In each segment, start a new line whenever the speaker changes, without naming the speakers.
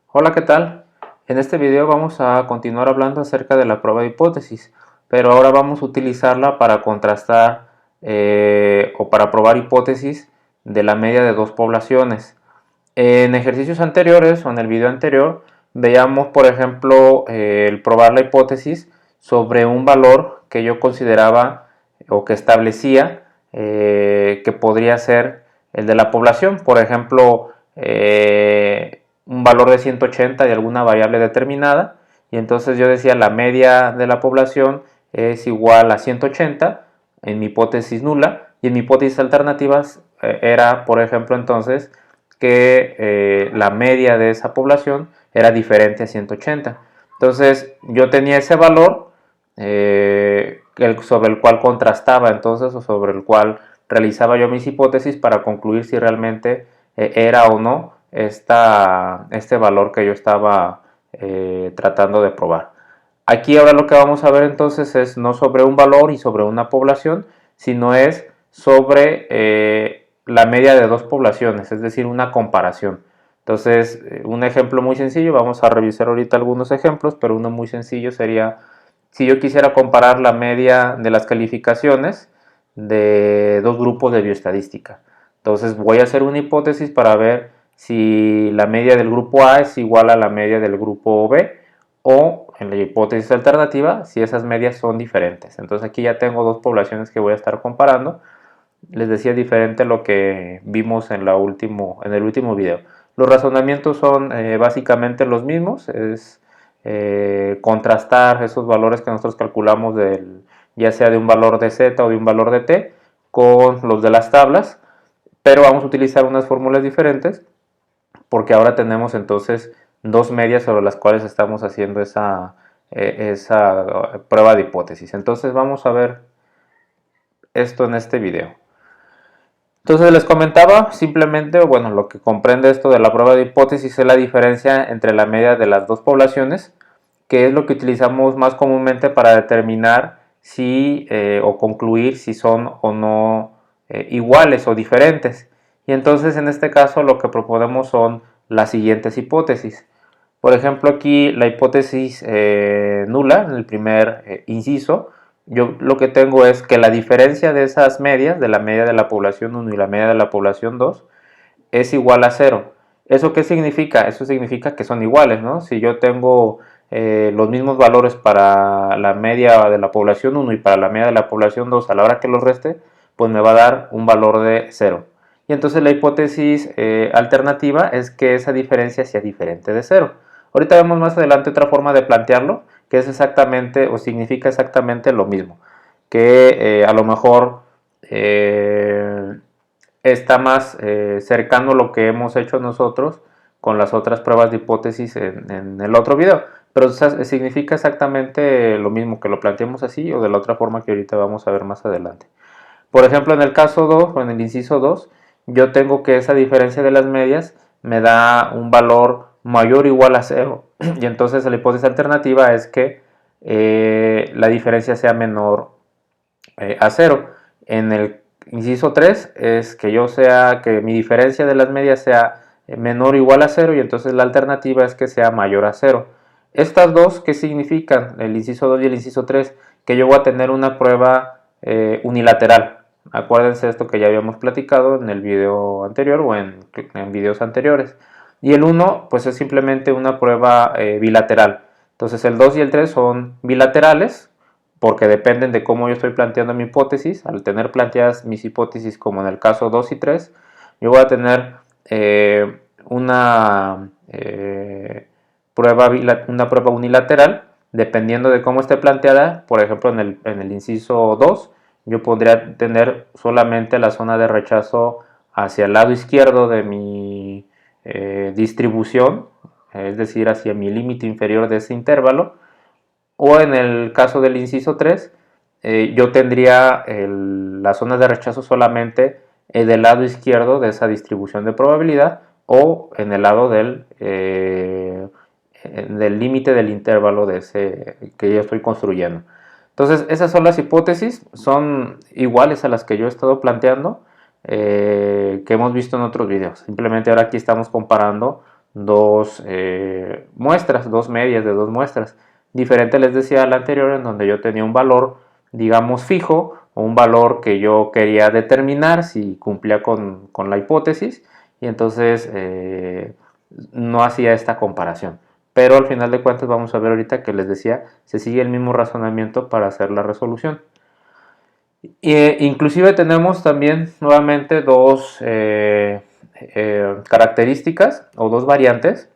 Hola, ¿qué tal? En este video vamos a continuar hablando acerca de la prueba de hipótesis, pero ahora vamos a utilizarla para contrastar o para probar hipótesis de la media de dos poblaciones. En ejercicios anteriores o en el video anterior veíamos, por ejemplo, el probar la hipótesis sobre un valor que yo consideraba o que establecía que podría ser el de la población. Por ejemplo, un valor de 180 de alguna variable determinada, y entonces yo decía la media de la población es igual a 180 en mi hipótesis nula, y en mi hipótesis alternativas era, por ejemplo, entonces que la media de esa población era diferente a 180. Entonces yo tenía ese valor sobre el cual contrastaba entonces, o sobre el cual realizaba yo mis hipótesis para concluir si realmente era o no este valor que yo estaba tratando de probar. Aquí ahora lo que vamos a ver entonces es no sobre un valor y sobre una población, sino es sobre la media de dos poblaciones, es decir, una comparación. Entonces, un ejemplo muy sencillo, vamos a revisar ahorita algunos ejemplos, pero uno muy sencillo sería si yo quisiera comparar la media de las calificaciones de dos grupos de bioestadística. Entonces voy a hacer una hipótesis para ver si la media del grupo A es igual a la media del grupo B, o en la hipótesis alternativa si esas medias son diferentes. Entonces aquí ya tengo dos poblaciones que voy a estar comparando. Les decía diferente lo que vimos en el último video. Los razonamientos son básicamente los mismos, es contrastar esos valores que nosotros calculamos ya sea de un valor de z o de un valor de t con los de las tablas, pero vamos a utilizar unas fórmulas diferentes porque ahora tenemos entonces dos medias sobre las cuales estamos haciendo esa prueba de hipótesis. Entonces vamos a ver esto en este video. Entonces les comentaba simplemente, bueno, lo que comprende esto de la prueba de hipótesis es la diferencia entre la media de las dos poblaciones, que es lo que utilizamos más comúnmente para determinar si o concluir si son o no iguales o diferentes. Y entonces en este caso lo que proponemos son las siguientes hipótesis. Por ejemplo, aquí la hipótesis nula, en el primer inciso, yo lo que tengo es que la diferencia de esas medias, de la media de la población 1 y la media de la población 2, es igual a 0. ¿Eso qué significa? Eso significa que son iguales, ¿no? Si yo tengo los mismos valores para la media de la población 1 y para la media de la población 2 a la hora que los reste, pues me va a dar un valor de 0. Y entonces la hipótesis alternativa es que esa diferencia sea diferente de 0. Ahorita vemos más adelante otra forma de plantearlo, que es exactamente o significa exactamente lo mismo, que a lo mejor está más cercano a lo que hemos hecho nosotros con las otras pruebas de hipótesis en el otro video, pero significa exactamente lo mismo, que lo planteemos así o de la otra forma que ahorita vamos a ver más adelante. Por ejemplo, en el caso 2 o en el inciso 2, yo tengo que esa diferencia de las medias me da un valor mayor o igual a 0. Y entonces la hipótesis alternativa es que la diferencia sea menor a 0. En el inciso 3 es que mi diferencia de las medias sea menor o igual a 0, y entonces la alternativa es que sea mayor a 0. Estas dos, ¿qué significan? El inciso 2 y el inciso 3, que yo voy a tener una prueba unilateral. Acuérdense esto que ya habíamos platicado en el video anterior o en videos anteriores. Y el 1 pues es simplemente una prueba bilateral. Entonces el 2 y el 3 son bilaterales porque dependen de cómo yo estoy planteando mi hipótesis. Al tener planteadas mis hipótesis como en el caso 2 y 3, yo voy a tener una prueba unilateral dependiendo de cómo esté planteada. Por ejemplo, en el inciso 2 yo podría tener solamente la zona de rechazo hacia el lado izquierdo de mi distribución, es decir, hacia mi límite inferior de ese intervalo. O en el caso del inciso 3, yo tendría la zona de rechazo solamente del lado izquierdo de esa distribución de probabilidad, o en el lado del límite del intervalo de ese que yo estoy construyendo. Entonces, esas son las hipótesis, son iguales a las que yo he estado planteando, que hemos visto en otros videos. Simplemente ahora aquí estamos comparando dos muestras, dos medias de dos muestras. Diferente les decía a la anterior, en donde yo tenía un valor, digamos, fijo, o un valor que yo quería determinar si cumplía con la hipótesis, y entonces no hacía esta comparación. Pero al final de cuentas vamos a ver ahorita que les decía, se sigue el mismo razonamiento para hacer la resolución. Inclusive tenemos también nuevamente dos características o dos variantes,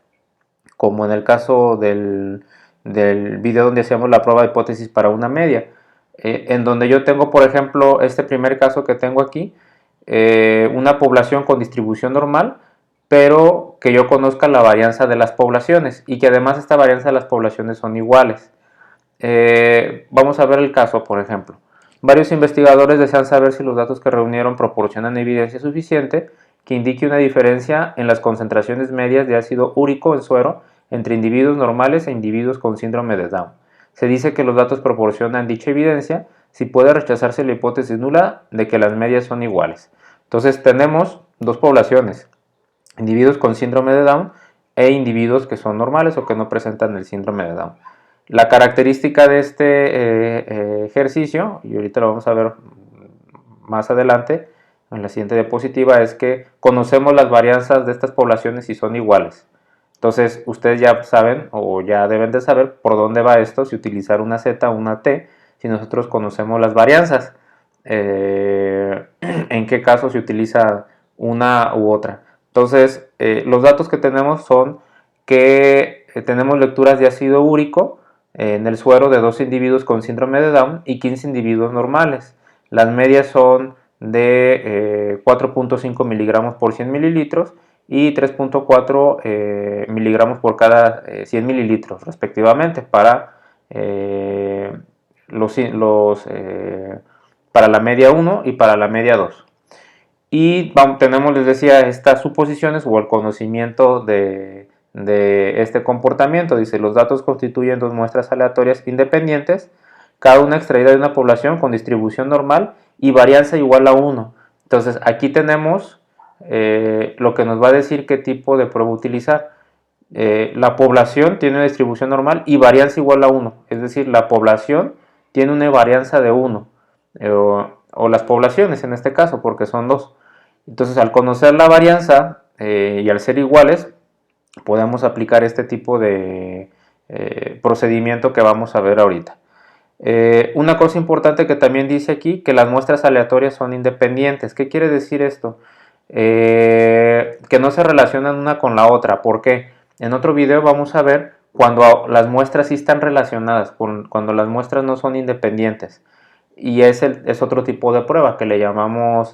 como en el caso del video donde hacíamos la prueba de hipótesis para una media, en donde yo tengo, por ejemplo, este primer caso que tengo aquí, una población con distribución normal, pero que yo conozca la varianza de las poblaciones y que además esta varianza de las poblaciones son iguales. Vamos a ver el caso, por ejemplo. Varios investigadores desean saber si los datos que reunieron proporcionan evidencia suficiente que indique una diferencia en las concentraciones medias de ácido úrico en suero entre individuos normales e individuos con síndrome de Down. Se dice que los datos proporcionan dicha evidencia si puede rechazarse la hipótesis nula de que las medias son iguales. Entonces tenemos dos poblaciones, individuos con síndrome de Down e individuos que son normales o que no presentan el síndrome de Down. La característica de este ejercicio, y ahorita lo vamos a ver más adelante en la siguiente diapositiva, es que conocemos las varianzas de estas poblaciones y son iguales. Entonces ustedes ya saben o ya deben de saber por dónde va esto, si utilizar una Z o una T, si nosotros conocemos las varianzas, en qué caso se utiliza una u otra. Entonces los datos que tenemos son que tenemos lecturas de ácido úrico en el suero de 2 individuos con síndrome de Down y 15 individuos normales. Las medias son de 4.5 miligramos por 100 mililitros y 3.4 miligramos por cada 100 mililitros respectivamente para, para la media 1 y para la media 2. Y tenemos, les decía, estas suposiciones o el conocimiento de este comportamiento. Dice, los datos constituyen dos muestras aleatorias independientes, cada una extraída de una población con distribución normal y varianza igual a 1. Entonces aquí tenemos lo que nos va a decir qué tipo de prueba utilizar. La población tiene una distribución normal y varianza igual a 1. Es decir, la población tiene una varianza de 1. O las poblaciones en este caso, porque son dos. Entonces, al conocer la varianza y al ser iguales, podemos aplicar este tipo de procedimiento que vamos a ver ahorita. Una cosa importante que también dice aquí, que las muestras aleatorias son independientes. ¿Qué quiere decir esto? Que no se relacionan una con la otra. ¿Por qué? En otro video vamos a ver cuando las muestras sí están relacionadas, cuando las muestras no son independientes. Y es otro tipo de prueba que le llamamos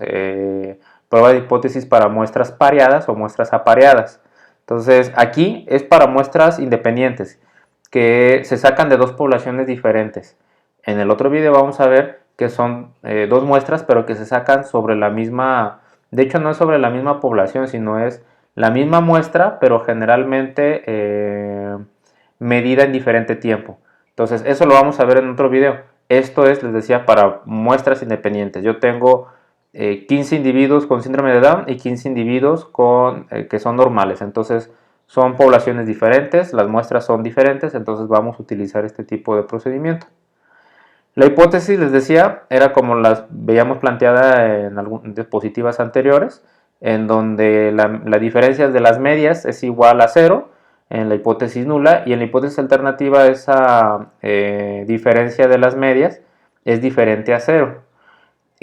prueba de hipótesis para muestras pareadas o muestras apareadas. Entonces aquí es para muestras independientes que se sacan de dos poblaciones diferentes. En el otro video vamos a ver que son dos muestras pero que se sacan sobre la misma, de hecho no es sobre la misma población, sino es la misma muestra pero generalmente medida en diferente tiempo. Entonces eso lo vamos a ver en otro video. Esto es, les decía, para muestras independientes. Yo tengo 15 individuos con síndrome de Down y 15 individuos que son normales. Entonces son poblaciones diferentes, las muestras son diferentes, entonces vamos a utilizar este tipo de procedimiento. La hipótesis, les decía, era como las veíamos planteada en algunas diapositivas anteriores, en donde la diferencia de las medias es igual a 0 en la hipótesis nula, y en la hipótesis alternativa esa diferencia de las medias es diferente a 0,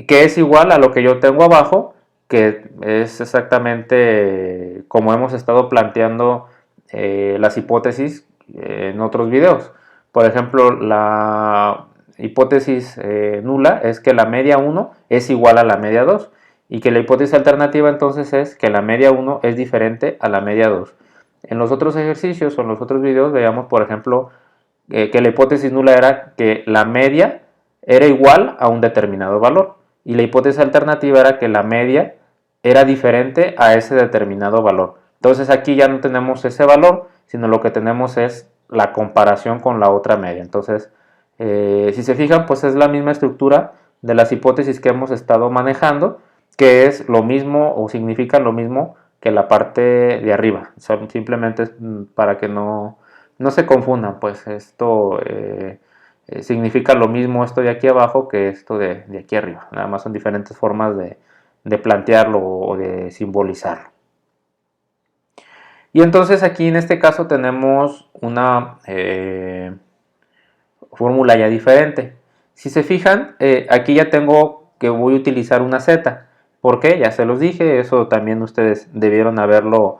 que es igual a lo que yo tengo abajo, que es exactamente como hemos estado planteando las hipótesis en otros videos. Por ejemplo, la hipótesis nula es que la media 1 es igual a la media 2, y que la hipótesis alternativa entonces es que la media 1 es diferente a la media 2. En los otros ejercicios o en los otros videos veíamos, por ejemplo, que la hipótesis nula era que la media era igual a un determinado valor, y la hipótesis alternativa era que la media era diferente a ese determinado valor. Entonces aquí ya no tenemos ese valor, sino lo que tenemos es la comparación con la otra media. Entonces, si se fijan, pues es la misma estructura de las hipótesis que hemos estado manejando, que es lo mismo o significa lo mismo que la parte de arriba. Simplemente para que no se confundan, pues esto significa lo mismo esto de aquí abajo que esto de aquí arriba. Nada más son diferentes formas de plantearlo o de simbolizarlo. Y entonces aquí en este caso tenemos una fórmula ya diferente. Si se fijan, aquí ya tengo que voy a utilizar una z. ¿Por qué? Ya se los dije, eso también ustedes debieron haberlo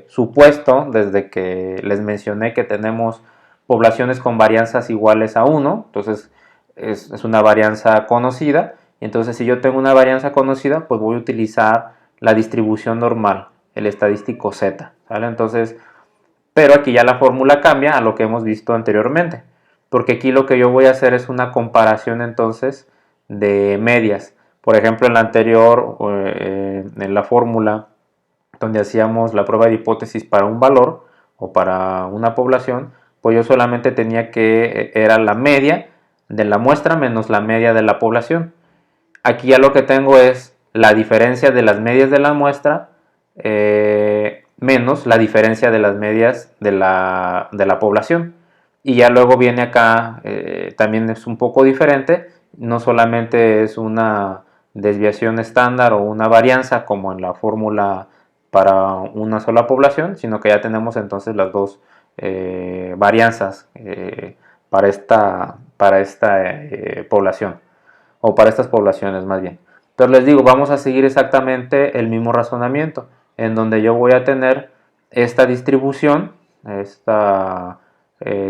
supuesto desde que les mencioné que tenemos poblaciones con varianzas iguales a 1. Entonces es una varianza conocida. Entonces si yo tengo una varianza conocida, pues voy a utilizar la distribución normal, el estadístico z, ¿vale? Entonces, pero aquí ya la fórmula cambia a lo que hemos visto anteriormente, porque aquí lo que yo voy a hacer es una comparación entonces de medias. Por ejemplo, en la anterior, en la fórmula donde hacíamos la prueba de hipótesis para un valor o para una población, pues yo solamente tenía que, era la media de la muestra menos la media de la población. Aquí ya lo que tengo es la diferencia de las medias de la muestra menos la diferencia de las medias de la población. Y ya luego viene acá, también es un poco diferente, no solamente es una desviación estándar o una varianza como en la fórmula para una sola población, sino que ya tenemos entonces las dos varianzas para esta población, o para estas poblaciones más bien. Entonces les digo, vamos a seguir exactamente el mismo razonamiento, en donde yo voy a tener esta distribución, esta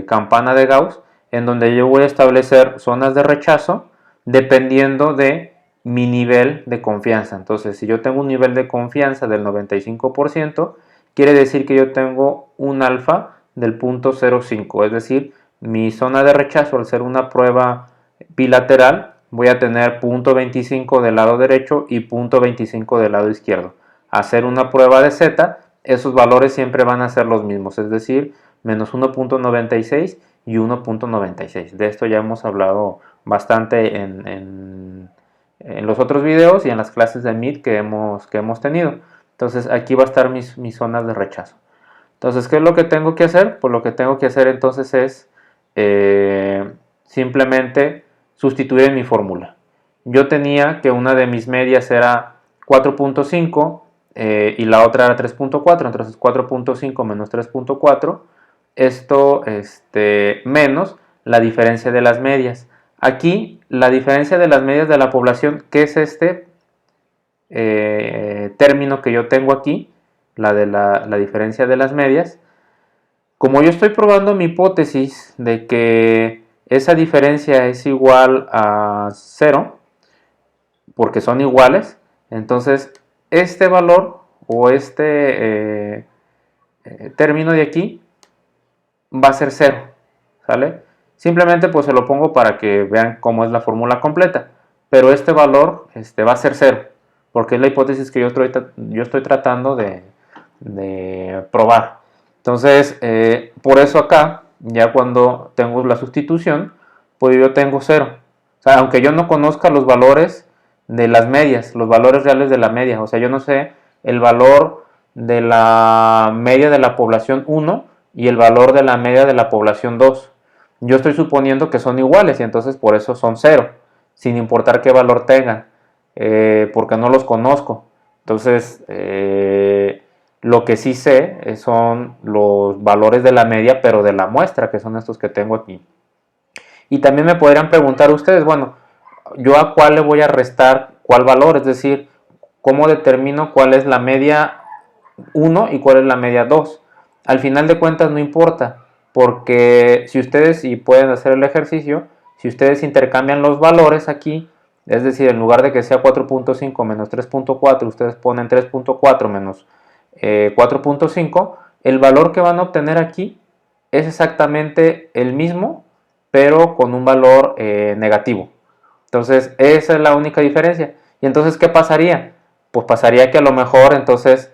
campana de Gauss, en donde yo voy a establecer zonas de rechazo dependiendo de mi nivel de confianza. Entonces, si yo tengo un nivel de confianza del 95%, quiere decir que yo tengo un alfa del 0.05, es decir, mi zona de rechazo, al ser una prueba bilateral, voy a tener 0.25 del lado derecho y 0.25 del lado izquierdo. Hacer una prueba de z, esos valores siempre van a ser los mismos, es decir, menos 1.96 y 1.96. De esto ya hemos hablado bastante en los otros videos y en las clases de MIT que hemos tenido. Entonces aquí va a estar mis zonas de rechazo. Entonces, ¿qué es lo que tengo que hacer? Pues lo que tengo que hacer entonces es simplemente sustituir en mi fórmula. Yo tenía que una de mis medias era 4.5 y la otra era 3.4, entonces 4.5 menos 3.4, esto menos la diferencia de las medias. Aquí la diferencia de las medias de la población, que es este término que yo tengo aquí, la de la diferencia de las medias. Como yo estoy probando mi hipótesis de que esa diferencia es igual a 0, porque son iguales, entonces este valor o este término de aquí va a ser 0, ¿sale? Simplemente pues se lo pongo para que vean cómo es la fórmula completa, pero este valor va a ser 0, porque es la hipótesis que yo estoy tratando de probar. Entonces, por eso acá, ya cuando tengo la sustitución, pues yo tengo 0. O sea, aunque yo no conozca los valores de las medias, los valores reales de la media, o sea, yo no sé el valor de la media de la población 1 y el valor de la media de la población 2. Yo estoy suponiendo que son iguales y entonces por eso son 0, sin importar qué valor tengan, porque no los conozco. Entonces, lo que sí sé son los valores de la media, pero de la muestra, que son estos que tengo aquí. Y también me podrían preguntar ustedes, bueno, ¿yo a cuál le voy a restar cuál valor? Es decir, ¿cómo determino cuál es la media 1 y cuál es la media 2? Al final de cuentas no importa, porque si ustedes, y pueden hacer el ejercicio, si ustedes intercambian los valores aquí, es decir, en lugar de que sea 4.5 menos 3.4, ustedes ponen 3.4 menos 4.5, el valor que van a obtener aquí es exactamente el mismo, pero con un valor negativo. Entonces, esa es la única diferencia. Y entonces, ¿qué pasaría? Pues pasaría que a lo mejor entonces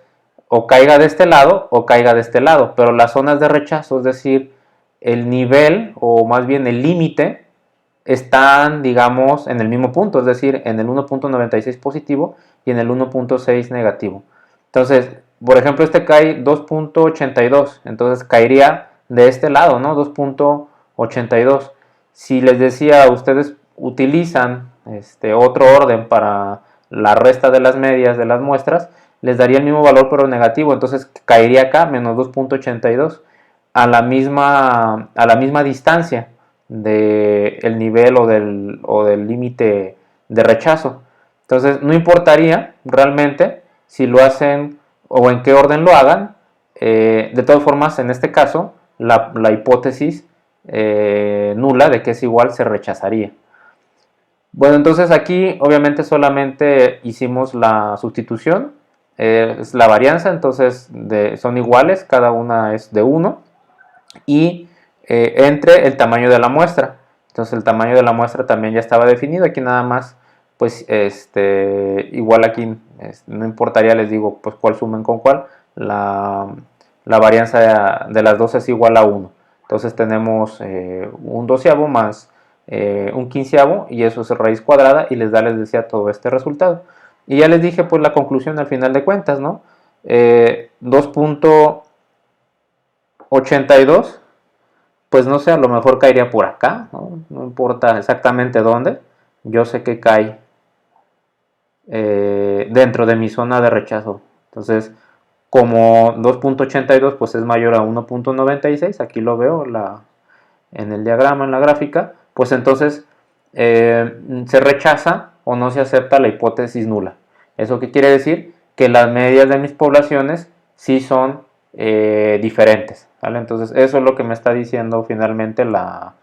o caiga de este lado o caiga de este lado, pero las zonas de rechazo, es decir, el nivel o más bien el límite, están, digamos, en el mismo punto, es decir, en el 1.96 positivo y en el 1.6 negativo. Entonces, por ejemplo, este cae 2.82, entonces caería de este lado, ¿no? 2.82. Si les decía, ustedes utilizan otro orden para la resta de las medias de las muestras, les daría el mismo valor pero negativo, entonces caería acá, menos 2.82, a la misma distancia del nivel o del límite de rechazo. Entonces, no importaría realmente si lo hacen o en qué orden lo hagan. De todas formas, en este caso, la hipótesis nula de que es igual se rechazaría. Bueno, entonces aquí obviamente solamente hicimos la sustitución, es la varianza, entonces son iguales, cada una es de 1 y entre el tamaño de la muestra. Entonces el tamaño de la muestra también ya estaba definido, aquí nada más pues igual aquí no importaría, les digo pues cuál sumen con cuál, la varianza de las dos es igual a 1. Entonces tenemos un doceavo más un quinceavo y eso es raíz cuadrada y les decía todo este resultado. Y ya les dije pues la conclusión al final de cuentas, ¿no? 2.82 pues no sé, a lo mejor caería por acá, ¿no? No importa exactamente dónde, yo sé que cae dentro de mi zona de rechazo. Entonces, como 2.82 pues es mayor a 1.96, aquí lo veo en el diagrama, en la gráfica, pues entonces se rechaza o no se acepta la hipótesis nula. ¿Eso qué quiere decir? Que las medias de mis poblaciones sí son diferentes, ¿vale? Entonces eso es lo que me está diciendo finalmente la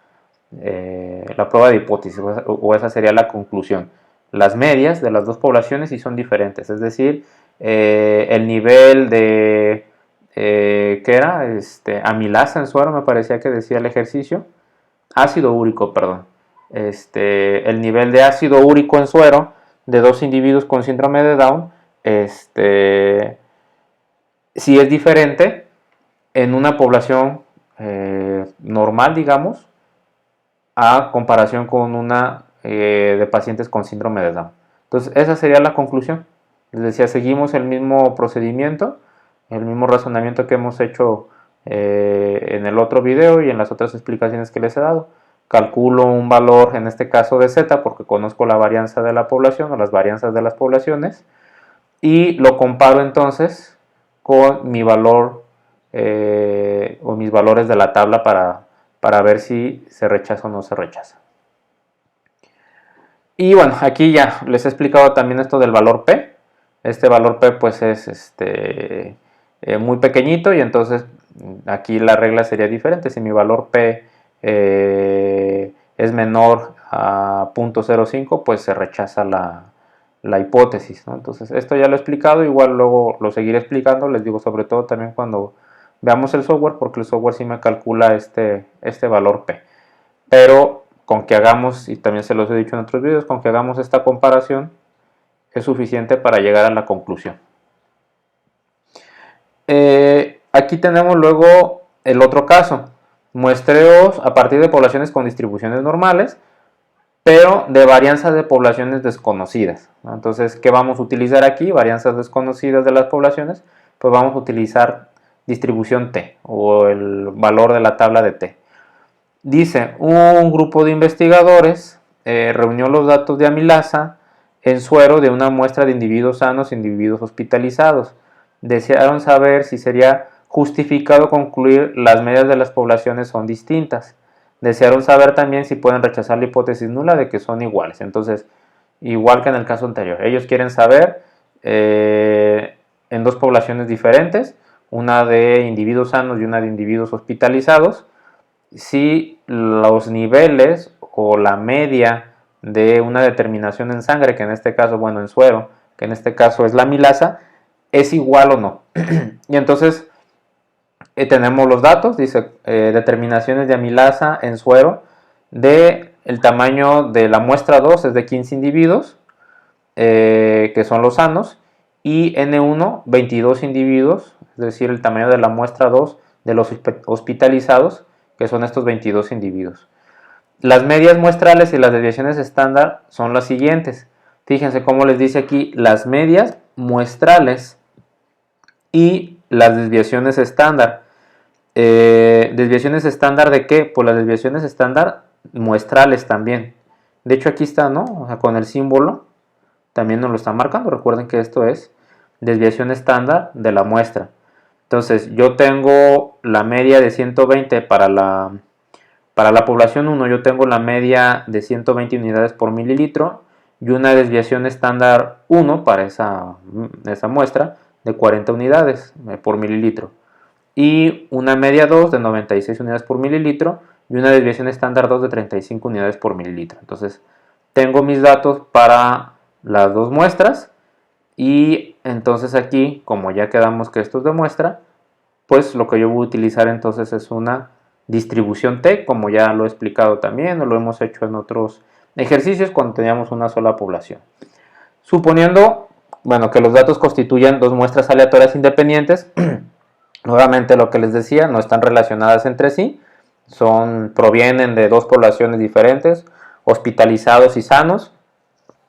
prueba de hipótesis, o esa sería la conclusión. Las medias de las dos poblaciones sí son diferentes, es decir, el nivel de ¿qué era? Amilasa en suero, me parecía que decía el ejercicio, ácido úrico, perdón. El nivel de ácido úrico en suero de dos individuos con síndrome de Down, sí es diferente en una población normal, digamos, a comparación con una de pacientes con síndrome de Down. Entonces, esa sería la conclusión. Les decía, seguimos el mismo procedimiento, el mismo razonamiento que hemos hecho en el otro video y en las otras explicaciones que les he dado. Calculo un valor, en este caso de z, porque conozco la varianza de la población o las varianzas de las poblaciones, y lo comparo entonces con mi valor o mis valores de la tabla para ver si se rechaza o no se rechaza. Y bueno, aquí ya les he explicado también esto del valor P. Este valor P pues es muy pequeñito y entonces aquí la regla sería diferente. Si mi valor P es menor a 0.05, pues se rechaza la hipótesis, ¿no? Entonces esto ya lo he explicado, igual luego lo seguiré explicando, les digo sobre todo también cuando veamos el software, porque el software sí me calcula este valor P. Pero con que hagamos, y también se los he dicho en otros videos, con que hagamos esta comparación es suficiente para llegar a la conclusión. Aquí tenemos luego el otro caso, muestreos a partir de poblaciones con distribuciones normales, pero de varianzas de poblaciones desconocidas, ¿no? Entonces, ¿qué vamos a utilizar aquí? Varianzas desconocidas de las poblaciones, pues vamos a utilizar distribución T o el valor de la tabla de T. Dice, un grupo de investigadores reunió los datos de amilasa en suero de una muestra de individuos sanos e individuos hospitalizados. Desearon saber si sería justificado concluir las medias de las poblaciones son distintas. Desearon saber también si pueden rechazar la hipótesis nula de que son iguales. Entonces, igual que en el caso anterior, ellos quieren saber en dos poblaciones diferentes, una de individuos sanos y una de individuos hospitalizados, si los niveles o la media de una determinación en sangre, que en este caso, bueno, en suero, que en este caso es la amilasa, es igual o no. Y entonces tenemos los datos, dice determinaciones de amilasa en suero de el tamaño de la muestra 2 es de 15 individuos, que son los sanos, y N1, 22 individuos, es decir, el tamaño de la muestra 2 de los hospitalizados, que son estos 22 individuos. Las medias muestrales y las desviaciones estándar son las siguientes. Fíjense cómo les dice aquí las medias muestrales y las desviaciones estándar. ¿Desviaciones estándar de qué? Pues las desviaciones estándar muestrales también. De hecho aquí está, ¿no? O sea, con el símbolo también nos lo está marcando. Recuerden que esto es desviación estándar de la muestra. Entonces yo tengo la media de 120 para la población 1, yo tengo la media de 120 unidades por mililitro y una desviación estándar 1 para esa muestra de 40 unidades por mililitro. Y una media 2 de 96 unidades por mililitro y una desviación estándar 2 de 35 unidades por mililitro. Entonces tengo mis datos para las dos muestras y entonces aquí, como ya quedamos que esto es de muestra, pues lo que yo voy a utilizar entonces es una distribución T, como ya lo he explicado también o lo hemos hecho en otros ejercicios cuando teníamos una sola población. Suponiendo, bueno, que los datos constituyan dos muestras aleatorias independientes, nuevamente lo que les decía, no están relacionadas entre sí, provienen de dos poblaciones diferentes, hospitalizados y sanos,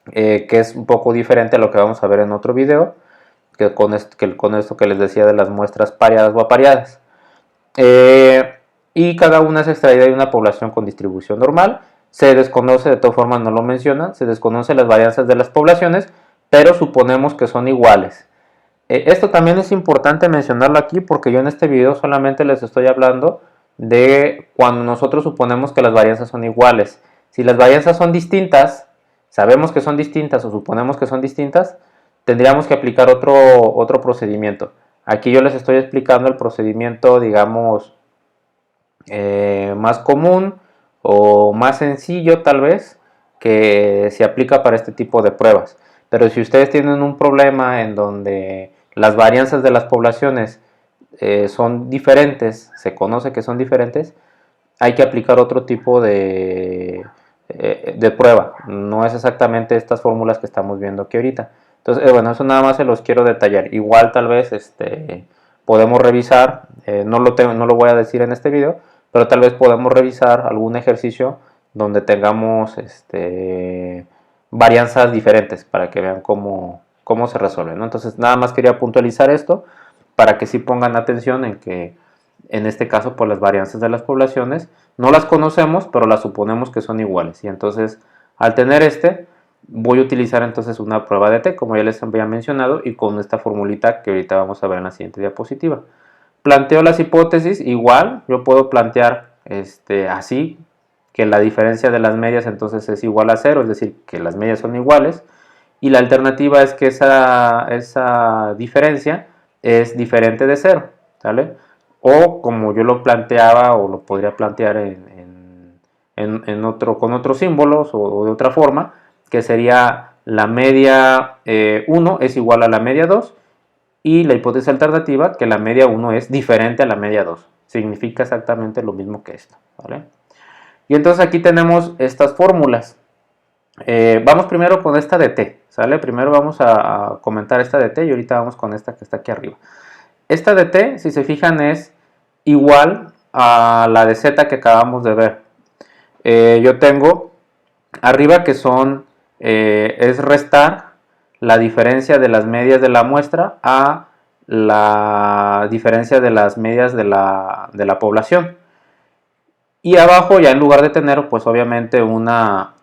que es un poco diferente a lo que vamos a ver en otro video, que con esto que les decía de las muestras pareadas o apareadas. Y cada una es extraída de una población con distribución normal. Se desconoce, de todas formas no lo mencionan, se desconocen las varianzas de las poblaciones, pero suponemos que son iguales. Esto también es importante mencionarlo aquí porque yo en este video solamente les estoy hablando de cuando nosotros suponemos que las varianzas son iguales. Si las varianzas son distintas, sabemos que son distintas o suponemos que son distintas, tendríamos que aplicar otro procedimiento. Aquí yo les estoy explicando el procedimiento, digamos, más común o más sencillo tal vez que se aplica para este tipo de pruebas. Pero si ustedes tienen un problema en donde las varianzas de las poblaciones son diferentes, se conoce que son diferentes, hay que aplicar otro tipo de prueba. No es exactamente estas fórmulas que estamos viendo aquí ahorita. Entonces, bueno, eso nada más se los quiero detallar. Igual tal vez podemos revisar, no lo voy a decir en este video, pero tal vez podemos revisar algún ejercicio donde tengamos varianzas diferentes para que vean cómo se resuelve, ¿no? Entonces nada más quería puntualizar esto para que sí pongan atención en que en este caso por las varianzas de las poblaciones no las conocemos pero las suponemos que son iguales y entonces al tener voy a utilizar entonces una prueba de T como ya les había mencionado y con esta formulita que ahorita vamos a ver en la siguiente diapositiva. Planteo las hipótesis, igual yo puedo plantear así, que la diferencia de las medias entonces es igual a 0, es decir, que las medias son iguales, y la alternativa es que esa diferencia es diferente de 0, ¿sale? O como yo lo planteaba o lo podría plantear con otros símbolos o de otra forma, que sería la media 1 es igual a la media 2 y la hipótesis alternativa que la media 1 es diferente a la media 2. Significa exactamente lo mismo que esto, ¿vale? Y entonces aquí tenemos estas fórmulas. Vamos primero con esta de T, ¿sale? Primero vamos a comentar esta de T y ahorita vamos con esta que está aquí arriba. Esta de T, si se fijan, es igual a la de Z que acabamos de ver. Yo tengo arriba que es restar la diferencia de las medias de la muestra a la diferencia de las medias de la población. Y abajo ya en lugar de tener pues obviamente una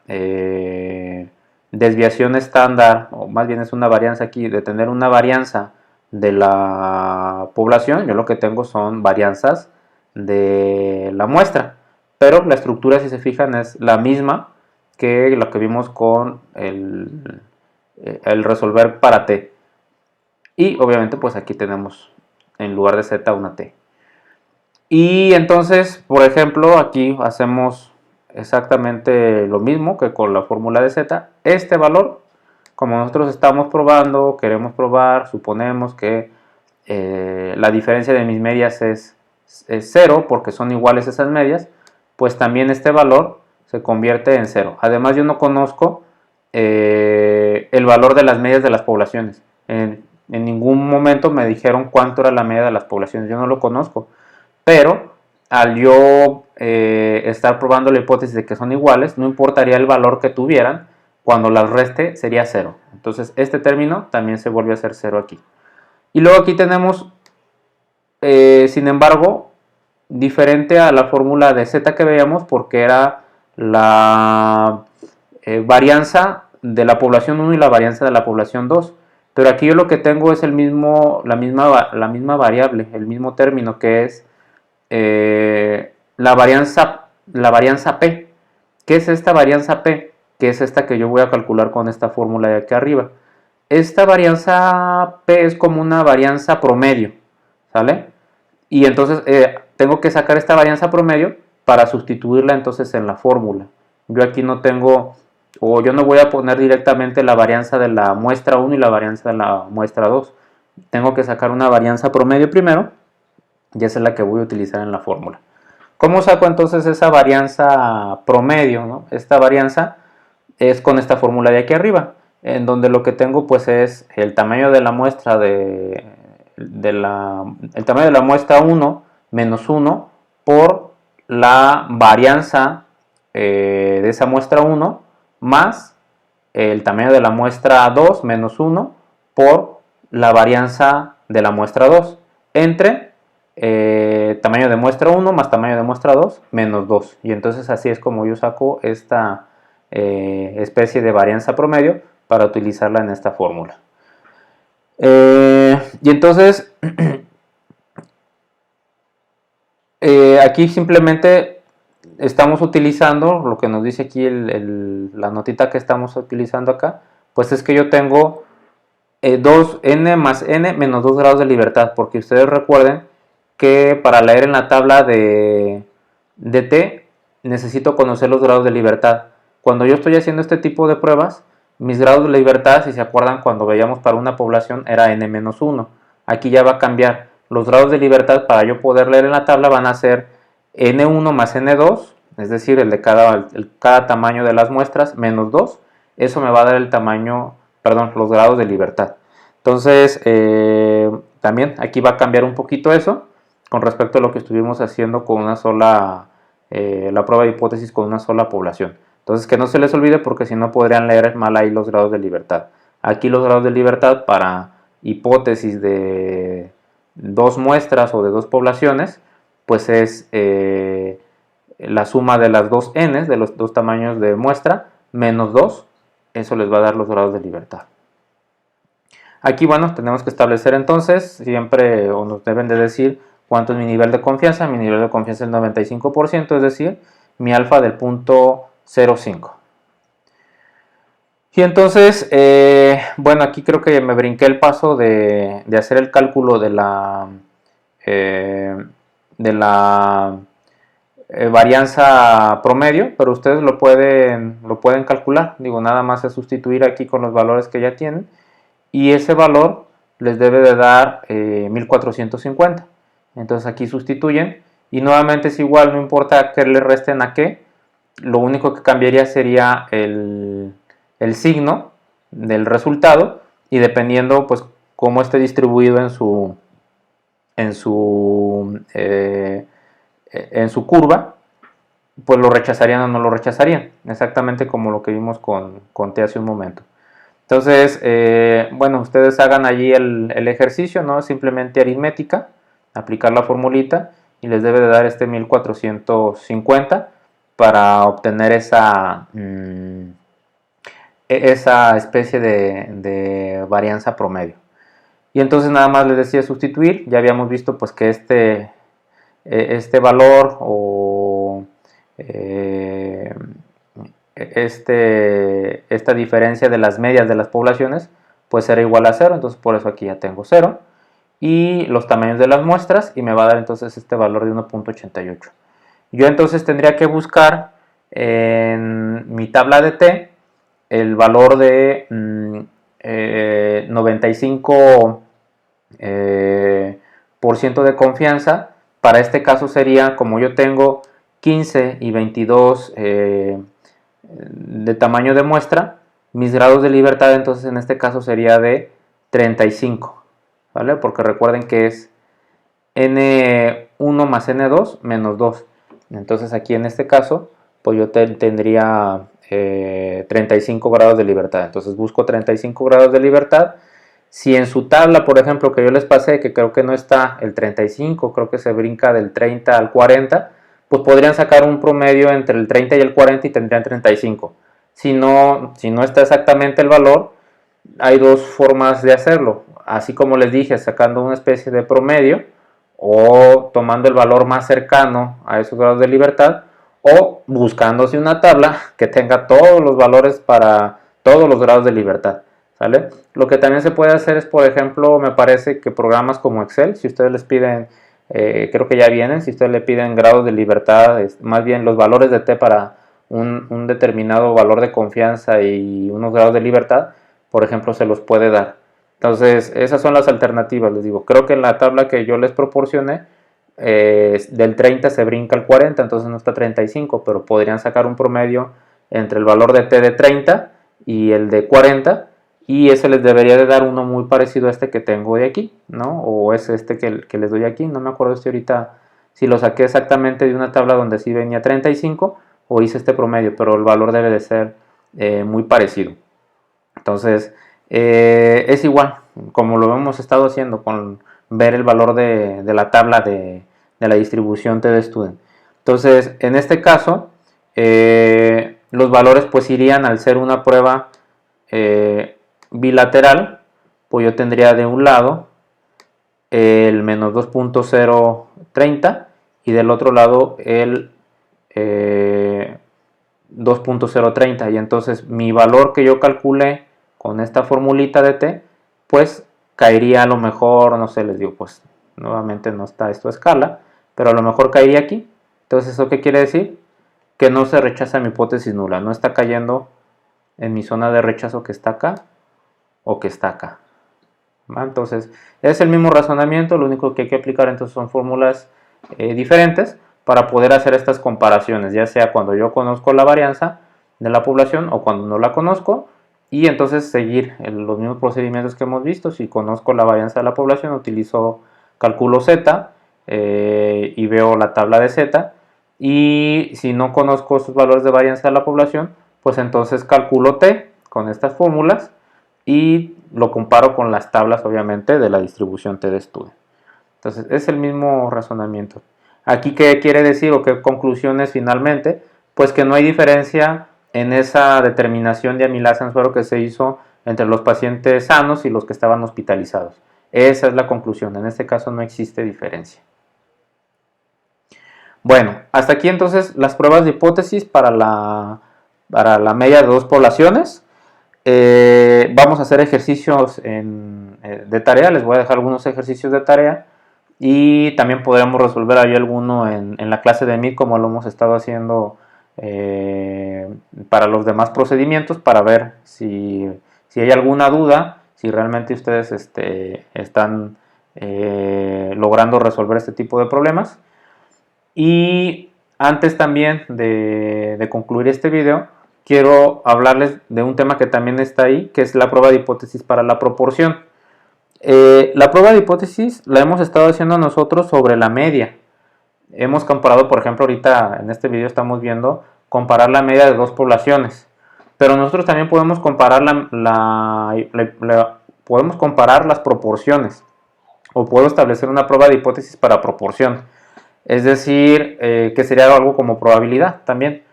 desviación estándar, o más bien es una varianza aquí, de tener una varianza de la población, yo lo que tengo son varianzas de la muestra. Pero la estructura, si se fijan, es la misma que lo que vimos con el resolver para T. Y obviamente pues aquí tenemos en lugar de Z una T. Y entonces, por ejemplo, aquí hacemos exactamente lo mismo que con la fórmula de Z. Este valor, como nosotros estamos probando, queremos probar, suponemos que la diferencia de mis medias es 0 porque son iguales esas medias, pues también este valor se convierte en 0. Además yo no conozco el valor de las medias de las poblaciones. En ningún momento me dijeron cuánto era la media de las poblaciones, yo no lo conozco. Pero al yo estar probando la hipótesis de que son iguales, no importaría el valor que tuvieran, cuando las reste sería 0. Entonces este término también se vuelve a ser 0 aquí. Y luego aquí tenemos, sin embargo, diferente a la fórmula de z que veíamos, porque era la varianza de la población 1 y la varianza de la población 2. Pero aquí yo lo que tengo es la misma variable, el mismo término, que es la varianza P. ¿Qué es esta varianza P? Que es esta que yo voy a calcular con esta fórmula de aquí arriba. Esta varianza P es como una varianza promedio, ¿sale? Y entonces tengo que sacar esta varianza promedio para sustituirla entonces en la fórmula. Yo aquí no tengo, o yo no voy a poner directamente la varianza de la muestra 1 y la varianza de la muestra 2. Tengo que sacar una varianza promedio primero, y esa es la que voy a utilizar en la fórmula. ¿Cómo saco entonces esa varianza promedio, ¿no? Esta varianza es con esta fórmula de aquí arriba, en donde lo que tengo pues es el tamaño de la muestra el tamaño de la muestra 1 menos 1 por la varianza de esa muestra 1 más el tamaño de la muestra 2 menos 1 por la varianza de la muestra 2 entre tamaño de muestra 1 más tamaño de muestra 2 menos 2. Y entonces así es como yo saco esta especie de varianza promedio para utilizarla en esta fórmula. Y entonces aquí simplemente estamos utilizando lo que nos dice aquí la notita que estamos utilizando acá, pues es que yo tengo 2n más n menos 2 grados de libertad, porque ustedes recuerden que para leer en la tabla de t necesito conocer los grados de libertad. Cuando yo estoy haciendo este tipo de pruebas, mis grados de libertad, si se acuerdan, cuando veíamos para una población era n-1. Aquí ya va a cambiar. Los grados de libertad para yo poder leer en la tabla van a ser n1 más n2, es decir, el de cada tamaño de las muestras, menos 2. Eso me va a dar el tamaño, perdón, los grados de libertad. Entonces, también aquí va a cambiar un poquito eso con respecto a lo que estuvimos haciendo con una sola, la prueba de hipótesis con una sola población. Entonces, que no se les olvide, porque si no podrían leer mal ahí los grados de libertad. Aquí los grados de libertad para hipótesis de 2 muestras o de 2 poblaciones, pues es la suma de las 2 n's, de los 2 tamaños de muestra, menos 2, eso les va a dar los grados de libertad. Aquí, bueno, tenemos que establecer entonces, siempre, o nos deben de decir cuánto es mi nivel de confianza. Mi nivel de confianza es el 95%, es decir, mi alfa del punto 0,5. Y entonces, bueno, aquí creo que me brinqué el paso de hacer el cálculo de la varianza promedio, pero ustedes lo pueden calcular. Digo, nada más es sustituir aquí con los valores que ya tienen, y ese valor les debe de dar 1450. Entonces aquí sustituyen y nuevamente es igual, no importa que le resten a qué, lo único que cambiaría sería el signo del resultado, y dependiendo pues cómo esté distribuido en su curva, pues lo rechazarían o no lo rechazarían, exactamente como lo que vimos con T hace un momento. Entonces, bueno, ustedes hagan allí el ejercicio, ¿no? Simplemente aritmética, aplicar la formulita y les debe de dar este 1450 para obtener esa especie de varianza promedio. Y entonces nada más les decía sustituir. Ya habíamos visto pues que este valor o esta diferencia de las medias de las poblaciones pues será igual a 0, entonces por eso aquí ya tengo 0 y los tamaños de las muestras, y me va a dar entonces este valor de 1.88. Yo entonces tendría que buscar en mi tabla de T el valor de 95% de confianza. Para este caso sería, como yo tengo 15 y 22 de tamaño de muestra, mis grados de libertad entonces en este caso sería de 35, ¿vale? Porque recuerden que es n1 más n2 menos 2. Entonces aquí en este caso pues yo tendría 35 grados de libertad. Entonces busco 35 grados de libertad Si en su tabla, por ejemplo, que yo les pasé, que creo que no está el 35, creo que se brinca del 30 al 40, pues podrían sacar un promedio entre el 30 y el 40 y tendrían 35. Si no está exactamente el valor, hay dos formas de hacerlo. Así como les dije, sacando una especie de promedio o tomando el valor más cercano a esos grados de libertad o buscándose una tabla que tenga todos los valores para todos los grados de libertad. ¿Sale? Lo que también se puede hacer es, por ejemplo, me parece que programas como Excel, si ustedes les piden, creo que ya vienen, si ustedes le piden grados de libertad, más bien los valores de T para un determinado valor de confianza y unos grados de libertad, por ejemplo, se los puede dar. Entonces, esas son las alternativas, les digo. Creo que en la tabla que yo les proporcioné, del 30 se brinca al 40, entonces no está 35, pero podrían sacar un promedio entre el valor de T de 30 y el de 40, y ese les debería de dar uno muy parecido a este que tengo de aquí, ¿no? O es este que les doy aquí, no me acuerdo si ahorita, si lo saqué exactamente de una tabla donde sí venía 35 o hice este promedio, pero el valor debe de ser muy parecido. Entonces, es igual, como lo hemos estado haciendo con ver el valor de la tabla de la distribución TD-Student. Entonces, en este caso, los valores pues irían, al ser una prueba bilateral, pues yo tendría de un lado el menos 2.030 y del otro lado el 2.030, y entonces mi valor que yo calculé con esta formulita de T, pues caería a lo mejor, no sé, les digo, pues nuevamente no está esto a escala, pero a lo mejor caería aquí. Entonces, ¿eso qué quiere decir? Que no se rechaza mi hipótesis nula, no está cayendo en mi zona de rechazo que está acá o que está acá. ¿Va? Entonces, es el mismo razonamiento, lo único que hay que aplicar entonces son fórmulas diferentes para poder hacer estas comparaciones, ya sea cuando yo conozco la varianza de la población o cuando no la conozco, y entonces seguir los mismos procedimientos que hemos visto. Si conozco la varianza de la población, utilizo cálculo Z y veo la tabla de Z, y si no conozco esos valores de varianza de la población, pues entonces calculo T con estas fórmulas y lo comparo con las tablas, obviamente, de la distribución TD-Student. Entonces, es el mismo razonamiento. Aquí, ¿qué quiere decir o qué conclusiones finalmente? Pues que no hay diferencia en esa determinación de amilasa en suero que se hizo entre los pacientes sanos y los que estaban hospitalizados. Esa es la conclusión. En este caso no existe diferencia. Bueno, hasta aquí entonces las pruebas de hipótesis para la media de dos poblaciones. Vamos a hacer ejercicios de tarea. Les voy a dejar algunos ejercicios de tarea y también podremos resolver ahí alguno en la clase de Meet, como lo hemos estado haciendo para los demás procedimientos, para ver si hay alguna duda, si realmente ustedes están logrando resolver este tipo de problemas. Y antes también de concluir este video, quiero hablarles de un tema que también está ahí, que es la prueba de hipótesis para la proporción. La prueba de hipótesis la hemos estado haciendo nosotros sobre la media. Hemos comparado, por ejemplo, ahorita en este video estamos viendo comparar la media de dos poblaciones. Pero nosotros también podemos comparar podemos comparar las proporciones. O puedo establecer una prueba de hipótesis para proporción. Es decir, que sería algo como probabilidad también.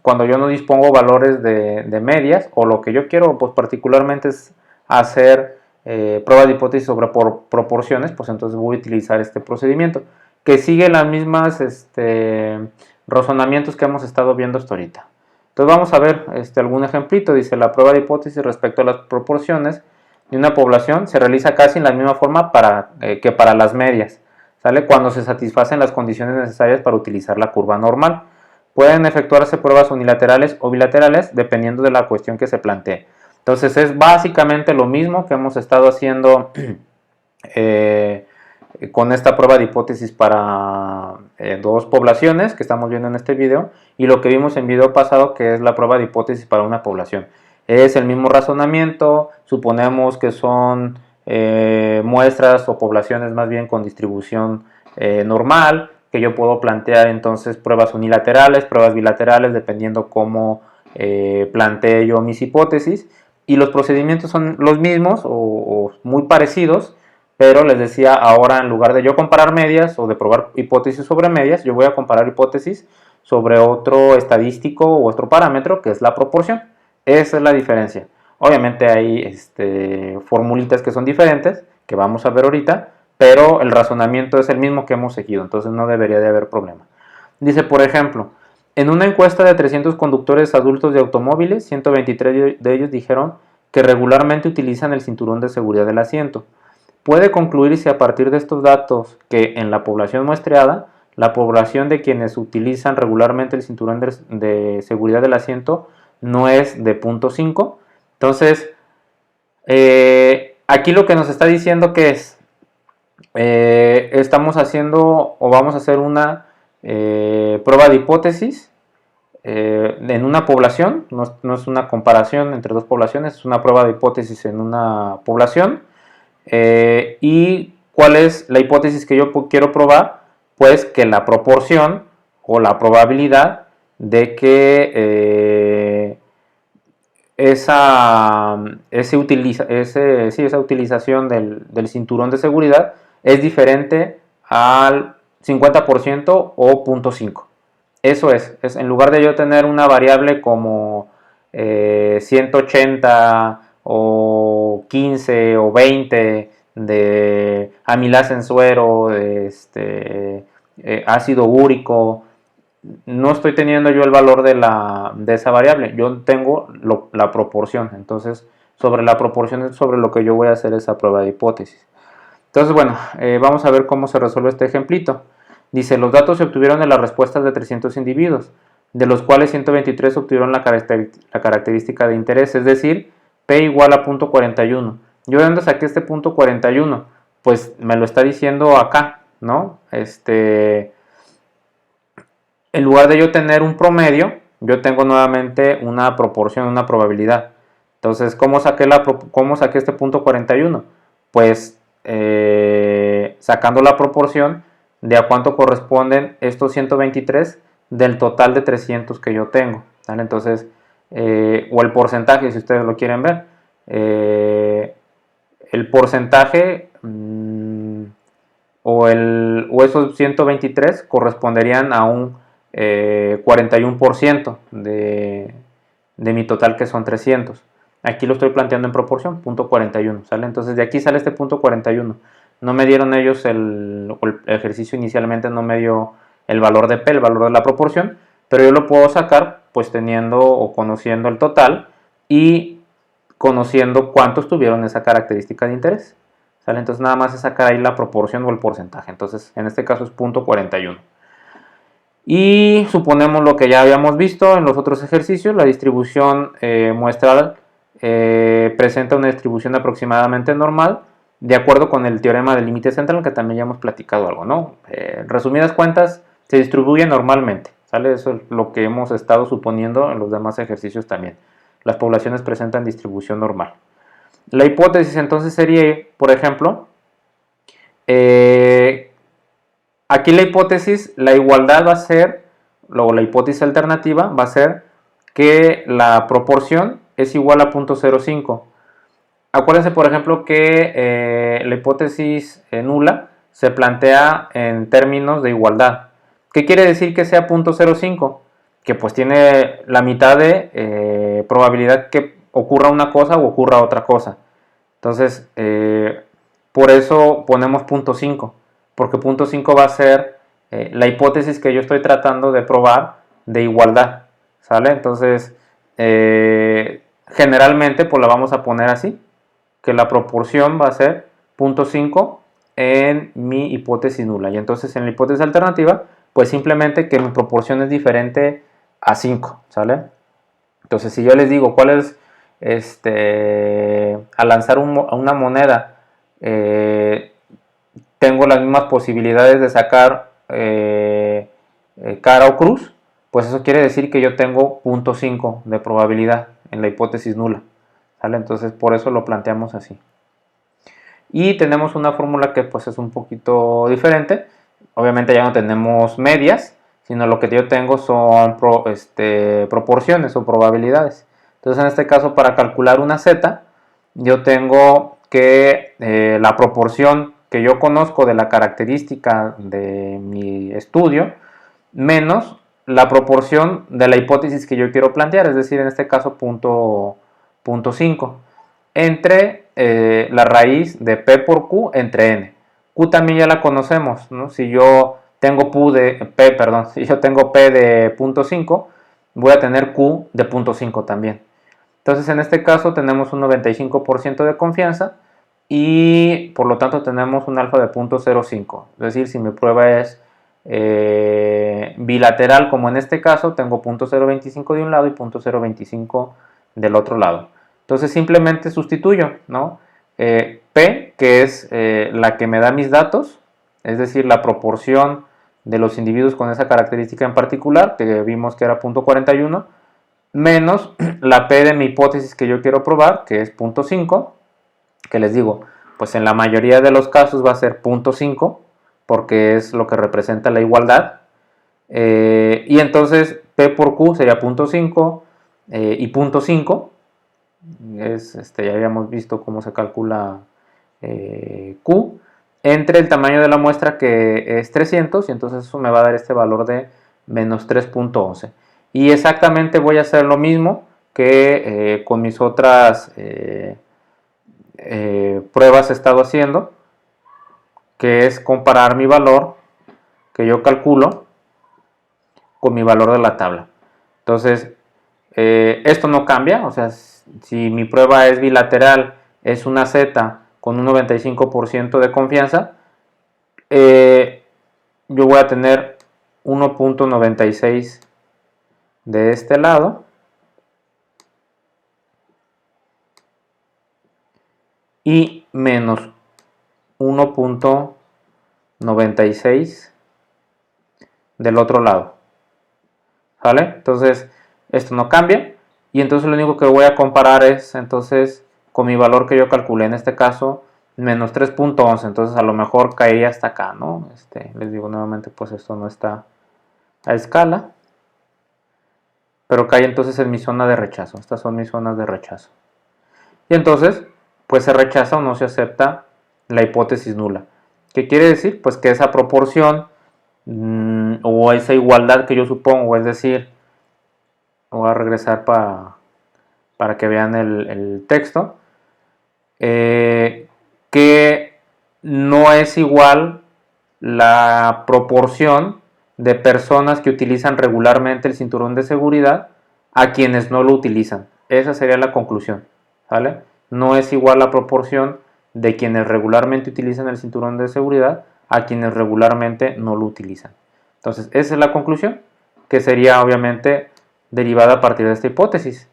Cuando yo no dispongo valores de medias, o lo que yo quiero pues particularmente es hacer pruebas de hipótesis sobre proporciones, pues entonces voy a utilizar este procedimiento que sigue las mismas razonamientos que hemos estado viendo hasta ahorita. Entonces vamos a ver algún ejemplito. Dice: la prueba de hipótesis respecto a las proporciones de una población se realiza casi en la misma forma que para las medias, ¿sale? Cuando se satisfacen las condiciones necesarias para utilizar la curva normal. Pueden efectuarse pruebas unilaterales o bilaterales dependiendo de la cuestión que se plantee. Entonces es básicamente lo mismo que hemos estado haciendo con esta prueba de hipótesis para dos poblaciones que estamos viendo en este video, y lo que vimos en video pasado, que es la prueba de hipótesis para una población. Es el mismo razonamiento. Suponemos que son muestras o poblaciones más bien con distribución normal, que yo puedo plantear entonces pruebas unilaterales, pruebas bilaterales, dependiendo cómo plantee yo mis hipótesis. y los procedimientos son los mismos o muy parecidos, pero les decía, ahora en lugar de yo comparar medias o de probar hipótesis sobre medias, yo voy a comparar hipótesis sobre otro estadístico o otro parámetro que es la proporción. Esa es la diferencia. Obviamente hay formulitas que son diferentes, que vamos a ver ahorita, pero el razonamiento es el mismo que hemos seguido, entonces no debería de haber problema. Dice, por ejemplo, en una encuesta de 300 conductores adultos de automóviles, 123 de ellos dijeron que regularmente utilizan el cinturón de seguridad del asiento. Puede concluirse a partir de estos datos que en la población muestreada, la población de quienes utilizan regularmente el cinturón de seguridad del asiento no es de 0.5. Entonces, aquí lo que nos está diciendo que es, estamos haciendo o vamos a hacer una prueba de hipótesis en una población, no es una comparación entre dos poblaciones, es una prueba de hipótesis en una población. ¿Y cuál es la hipótesis que yo quiero probar? Pues que la proporción o la probabilidad de que esa utilización del cinturón de seguridad es diferente al 50% o 0.5. Eso es, en lugar de yo tener una variable como 180 o 15 o 20 de amilasa en suero, de ácido úrico, no estoy teniendo yo el valor de esa variable, yo tengo la proporción. Entonces, sobre la proporción es sobre lo que yo voy a hacer esa prueba de hipótesis. Entonces, bueno, vamos a ver cómo se resuelve este ejemplito. Dice, los datos se obtuvieron de las respuestas de 300 individuos, de los cuales 123 obtuvieron la característica de interés, es decir, P igual a 0.41. ¿Yo de dónde saqué este 0.41? Pues me lo está diciendo acá, ¿no? En lugar de yo tener un promedio, yo tengo nuevamente una proporción, una probabilidad. Entonces, ¿cómo saqué este 0.41? Pues sacando la proporción de a cuánto corresponden estos 123 del total de 300 que yo tengo, ¿vale? Entonces, o el porcentaje, si ustedes lo quieren ver. El porcentaje o esos 123 corresponderían a un 41% de mi total, que son 300. Aquí lo estoy planteando en proporción, 0.41, ¿sale? Entonces de aquí sale este 0.41. No me dieron ellos el ejercicio inicialmente, no me dio el valor de P, el valor de la proporción, pero yo lo puedo sacar pues teniendo o conociendo el total y conociendo cuántos tuvieron esa característica de interés, ¿sale? Entonces nada más es sacar ahí la proporción o el porcentaje. Entonces en este caso es 0.41. Y suponemos lo que ya habíamos visto en los otros ejercicios, la distribución muestral presenta una distribución aproximadamente normal, de acuerdo con el teorema del límite central, que también ya hemos platicado algo, ¿no? En resumidas cuentas, se distribuye normalmente, ¿sale? Eso es lo que hemos estado suponiendo en los demás ejercicios también. Las poblaciones presentan distribución normal. La hipótesis entonces sería, por ejemplo, aquí la hipótesis, la igualdad va a ser, luego la hipótesis alternativa va a ser que la proporción es igual a 0.05. Acuérdense, por ejemplo, que la hipótesis nula se plantea en términos de igualdad. ¿Qué quiere decir que sea 0.05? Que pues tiene la mitad de probabilidad que ocurra una cosa o ocurra otra cosa. Entonces, por eso ponemos 0.5, porque 0.5 va a ser la hipótesis que yo estoy tratando de probar de igualdad, ¿sale? Entonces, generalmente pues la vamos a poner así, que la proporción va a ser 0.5 en mi hipótesis nula. Y entonces en la hipótesis alternativa, pues simplemente que mi proporción es diferente a 5, ¿sale? Entonces si yo les digo cuál es, al lanzar una moneda, tengo las mismas posibilidades de sacar cara o cruz, pues eso quiere decir que yo tengo 0.5 de probabilidad en la hipótesis nula, ¿sale? Entonces por eso lo planteamos así. Y tenemos una fórmula que pues es un poquito diferente. Obviamente ya no tenemos medias, sino lo que yo tengo son proporciones o probabilidades. Entonces en este caso, para calcular una z, yo tengo que la proporción que yo conozco de la característica de mi estudio menos la proporción de la hipótesis que yo quiero plantear, es decir, en este caso punto 5, entre la raíz de P por Q entre N. Q también ya la conocemos, ¿no? Si yo tengo si yo tengo P de punto 5, voy a tener Q de punto 5 también. Entonces en este caso tenemos un 95% de confianza y por lo tanto tenemos un alfa de 0.05. Es decir, si mi prueba es bilateral, como en este caso, tengo 0.025 de un lado y 0.025 del otro lado. Entonces simplemente sustituyo, ¿no? P, que es la que me da mis datos, es decir, la proporción de los individuos con esa característica en particular, que vimos que era 0.41, menos la P de mi hipótesis que yo quiero probar, que es 0.5, que les digo, pues en la mayoría de los casos va a ser 0.5, porque es lo que representa la igualdad, y entonces P por Q sería 0.5 y 0.5, ya habíamos visto cómo se calcula Q, entre el tamaño de la muestra, que es 300, y entonces eso me va a dar este valor de menos 3.11. Y exactamente voy a hacer lo mismo que con mis otras pruebas he estado haciendo, que es comparar mi valor que yo calculo con mi valor de la tabla. Entonces, esto no cambia, o sea, si mi prueba es bilateral, es una Z con un 95% de confianza, yo voy a tener 1.96 de este lado y menos 1.96 del otro lado. ¿Vale? Entonces esto no cambia y entonces lo único que voy a comparar es entonces con mi valor que yo calculé, en este caso menos 3.11, entonces a lo mejor caería hasta acá, ¿no? Les digo nuevamente, pues esto no está a escala, pero cae entonces en mi zona de rechazo. Estas son mis zonas de rechazo. Y entonces, pues se rechaza o no se acepta la hipótesis nula. ¿Qué quiere decir? Pues que esa proporción o esa igualdad que yo supongo, es decir, voy a regresar para que vean el texto, que no es igual la proporción de personas que utilizan regularmente el cinturón de seguridad a quienes no lo utilizan. Esa sería la conclusión, ¿vale? No es igual la proporción de quienes regularmente utilizan el cinturón de seguridad a quienes regularmente no lo utilizan. Entonces, esa es la conclusión, que sería obviamente derivada a partir de esta hipótesis.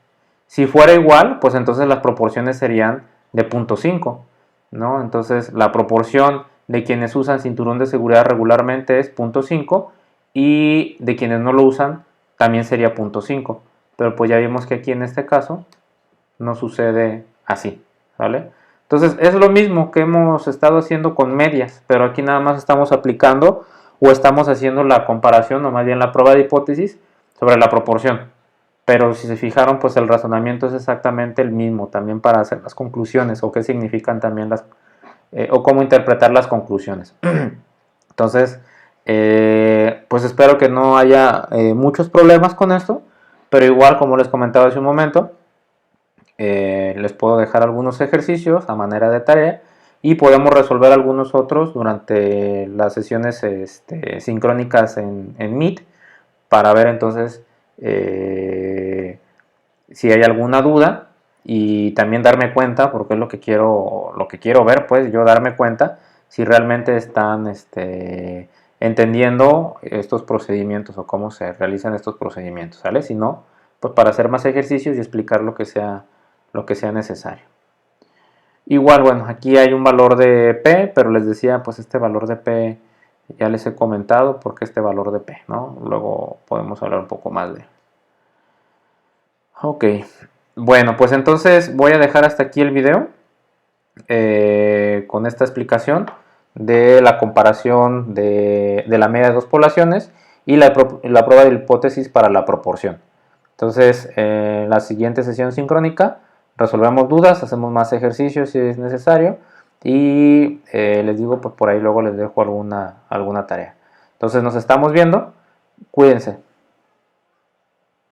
Si fuera igual, pues entonces las proporciones serían de 0.5, ¿no? Entonces, la proporción de quienes usan cinturón de seguridad regularmente es 0.5 y de quienes no lo usan también sería 0.5. Pero pues ya vimos que aquí en este caso no sucede así, ¿vale? Entonces es lo mismo que hemos estado haciendo con medias, pero aquí nada más estamos aplicando o estamos haciendo la comparación, o más bien la prueba de hipótesis sobre la proporción. Pero si se fijaron, pues el razonamiento es exactamente el mismo también para hacer las conclusiones o qué significan también o cómo interpretar las conclusiones. Entonces, pues espero que no haya muchos problemas con esto, pero igual, como les comentaba hace un momento, les puedo dejar algunos ejercicios a manera de tarea y podemos resolver algunos otros durante las sesiones sincrónicas en Meet para ver entonces si hay alguna duda y también darme cuenta, porque es lo que quiero ver, pues yo darme cuenta si realmente están entendiendo estos procedimientos o cómo se realizan estos procedimientos, ¿vale? Si no, pues para hacer más ejercicios y explicar lo que sea necesario. Igual, bueno, aquí hay un valor de P, pero les decía, pues este valor de P ya les he comentado porque este valor de P, ¿no? Luego podemos hablar un poco más de él. Ok, bueno, pues entonces voy a dejar hasta aquí el video con esta explicación de la comparación de la media de dos poblaciones y la prueba de hipótesis para la proporción. Entonces, en la siguiente sesión sincrónica resolvemos dudas, hacemos más ejercicios si es necesario y les digo, pues por ahí luego les dejo alguna tarea. Entonces nos estamos viendo, cuídense.